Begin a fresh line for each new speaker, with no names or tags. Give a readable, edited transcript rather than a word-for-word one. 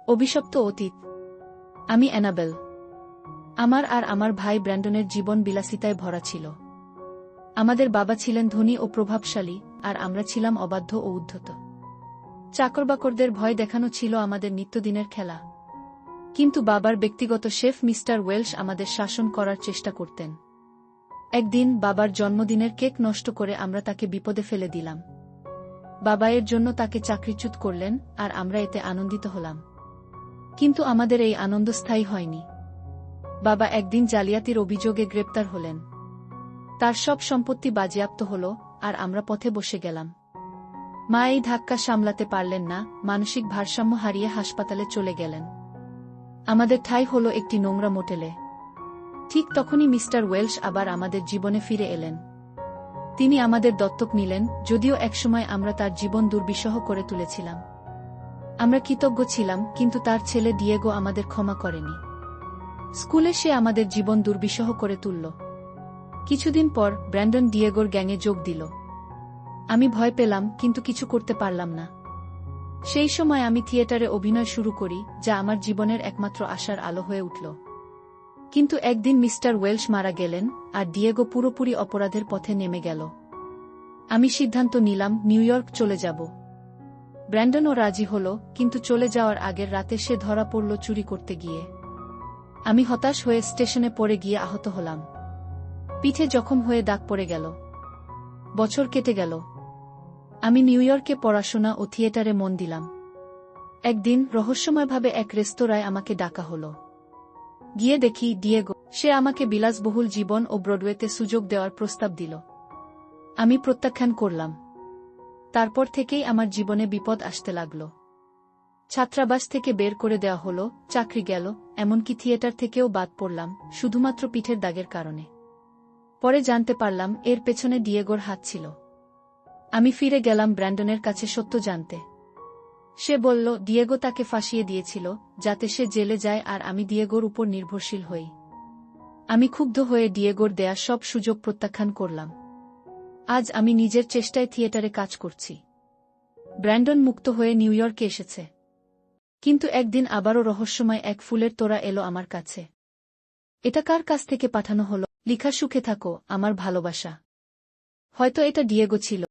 অভিশপ্ত অতীত। আমি অ্যানাবেল। আমার আর আমার ভাই ব্র্যান্ডনের জীবন বিলাসিতায় ভরা ছিল। আমাদের বাবা ছিলেন ধনী ও প্রভাবশালী, আর আমরা ছিলাম অবাধ্য ও উদ্ধত। চাকরবাকরদের ভয় দেখানো ছিল আমাদের নিত্যদিনের খেলা। কিন্তু বাবার ব্যক্তিগত শেফ মিস্টার ওয়েলশ আমাদের শাসন করার চেষ্টা করতেন। একদিন বাবার জন্মদিনের কেক নষ্ট করে আমরা তাকে বিপদে ফেলে দিলাম। বাবা এর জন্য তাকে চাকরিচ্যুত করলেন, আর আমরা এতে আনন্দিত হলাম। কিন্তু আমাদের এই আনন্দ স্থায়ী হয়নি। বাবা একদিন জালিয়াতির অভিযোগে গ্রেপ্তার হলেন। তার সব সম্পত্তি বাজেয়াপ্ত হল, আর আমরা পথে বসে গেলাম। মা এই ধাক্কা সামলাতে পারলেন না, মানসিক ভারসাম্য হারিয়ে হাসপাতালে চলে গেলেন। আমাদের ঠাঁই হল একটি নোংরা মোটেলে। ঠিক তখনই মিস্টার ওয়েলশ আবার আমাদের জীবনে ফিরে এলেন। তিনি আমাদের দত্তক নিলেন, যদিও একসময় আমরা তার জীবন দুর্বিষহ করে তুলেছিলাম। আমরা কৃতজ্ঞ ছিলাম, কিন্তু তার ছেলে ডিয়েগো আমাদের ক্ষমা করেনি। স্কুলে সে আমাদের জীবন দুর্বিষহ করে তুলল। কিছুদিন পর ব্র্যান্ডন ডিয়েগোর গ্যাংয়ে যোগ দিল। আমি ভয় পেলাম, কিন্তু কিছু করতে পারলাম না। সেই সময় আমি থিয়েটারে অভিনয় শুরু করি, যা আমার জীবনের একমাত্র আশার আলো হয়ে উঠল। কিন্তু একদিন মিস্টার ওয়েলশ মারা গেলেন, আর ডিয়েগো পুরোপুরি অপরাধের পথে নেমে গেল। আমি সিদ্ধান্ত নিলাম নিউ ইয়র্ক চলে যাব। ব্র্যান্ডনও রাজি হল, কিন্তু চলে যাওয়ার আগের রাতে সে ধরা পড়ল চুরি করতে গিয়ে। আমি হতাশ হয়ে স্টেশনে পড়ে গিয়ে আহত হলাম। পিঠে জখম হয়ে দাগ পড়ে গেল। বছর কেটে গেল। আমি নিউ ইয়র্কে পড়াশোনা ও থিয়েটারে মন দিলাম। একদিন রহস্যময়ভাবে এক রেস্তোরাঁয় আমাকে ডাকা হল। গিয়ে দেখি ডিয়েগো। সে আমাকে বিলাসবহুল জীবন ও ব্রডওয়েতে সুযোগ দেওয়ার প্রস্তাব দিল। আমি প্রত্যাখ্যান করলাম। তারপর থেকেই আমার জীবনে বিপদ আসতে লাগল। ছাত্রাবাস থেকে বের করে দেওয়া হলো, চাকরি গেল, এমনকি থিয়েটার থেকেও বাদ পড়লাম, শুধুমাত্র পিঠের দাগের কারণে। পরে জানতে পারলাম এর পেছনে ডিয়েগোর হাত ছিল। আমি ফিরে গেলাম ব্র্যান্ডনের কাছে সত্য জানতে। সে বলল ডিয়েগো তাকে ফাঁসিয়ে দিয়েছিল, যাতে সে জেলে যায় আর আমি ডিয়েগোর উপর নির্ভরশীল হই। আমি ক্ষুব্ধ হয়ে ডিয়েগোর দেয়া সব সুযোগ প্রত্যাখ্যান করলাম। আজ আমি নিজের চেষ্টায় থিয়েটারে কাজ করছি। ব্র্যান্ডন মুক্ত হয়ে নিউ ইয়র্কে এসেছে। কিন্তু একদিন আবারও রহস্যময় এক ফুলের তোড়া এলো আমার কাছে। এটা কার কাছ থেকে পাঠানো হলো? লিখা সুখে থাকো, আমার ভালোবাসা। হয়তো এটা ডিয়েগো ছিল।